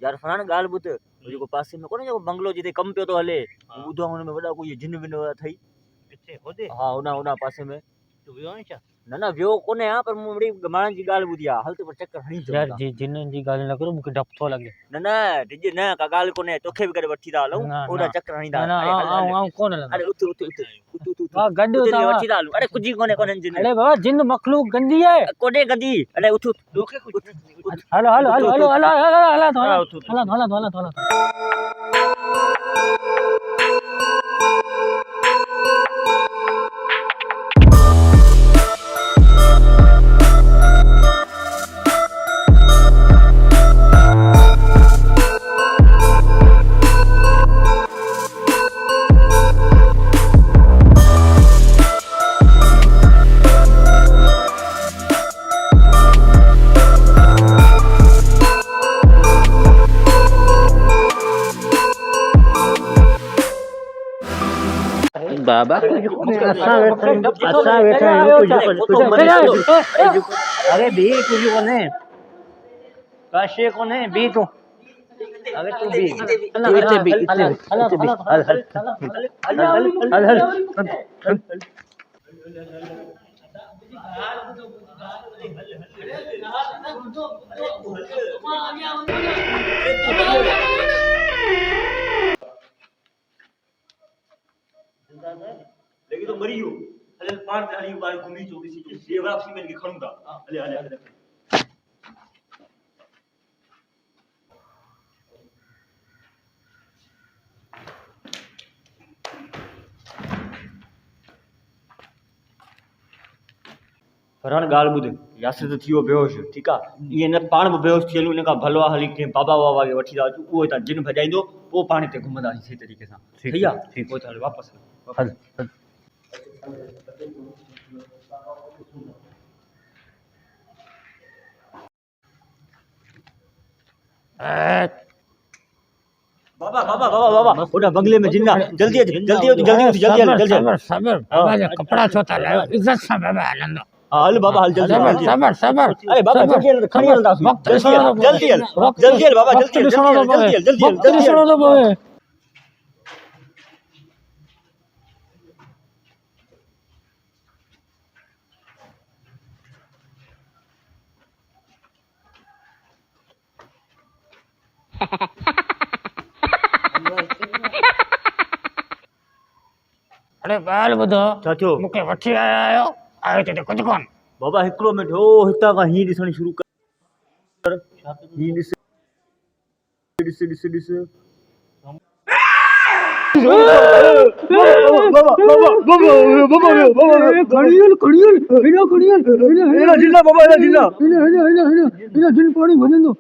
यार फलाण ॻाल्हि ॿुध जेको पासे में कोन्हे जेको बंगलो जिते कमु पियो थो हले ॿुधो हुन में वॾा कोई जिन विन अथई किथे होॾे हा हुन पासे में तूं वियो आहीं छा? न वियो कोन्हे हा पर मूं वड़ी माण्हुनि जी ॻाल्हि ॿुधी आहे हल त पर चकर हणी अचूं यार जी जिन्हनि जी ॻाल्हि न करो मूंखे डपु थो लॻे। न डिॼ न का ॻाल्हि कोन्हे तोखे बि करे वठी था हलूं न, ओॾा न। चकर हणींदा न आऊं कोन हलंदो। अरे उथ उथ उथ उथ उथ हा गॾु उथ तव्हां वठी था हलूं अरे कुझु कोन्हे जिन अरे बाबा जिन मखलूक गंदी आहे। कोन्हे गंदी अरे उथ उथ तोखे कुझु hello hello hello hello hello hello हाँ, हलो हलो हलो बाबा अरे भी कुछ कोने काशे कोने भी तू अरे तू भी इते भी लेकिन तो मरी हो हले पार ते हली बार घूमी चोरी सी ये वापसी में इनके खणूंगा हले हले हले फरान ॻाल्हि ॿुध यासिर त थियो बेहोश ठीकु आहे ईअं न पाण बि बेहोश थी हलूं इन खां भलो आहे हली कंहिं बाबा वाबा खे वठी था अचूं उहो हितां जिन भॼाईंदो पोइ पाण हिते घुमंदासीं सही तरीक़े सां सही आहे ठीकु पोइ हल वापसि हल बाबा बाबा बाबा बाबा ओडा बंगले में जिन्ना जल्दी सबर सबर बाबा जा कपड़ा छो था लायो इज्जत सां बाबा हलंदो हल बाबा हल जल्दी सबर अरे बाबा जल्दी हल खणी हलंदासीं जल्दी हल बाबा जल्दी हल अरे ॻाल्हि ॿुधो छा थियो मूंखे वठी आया आयो ते कुझु कोन बाबा हिकिड़ो मिंट हो हितां खां हीअं ॾिसण शुरू कर हीअं ॾिस ॾिस ॾिस ॾिस जिन पाणी भॼंदो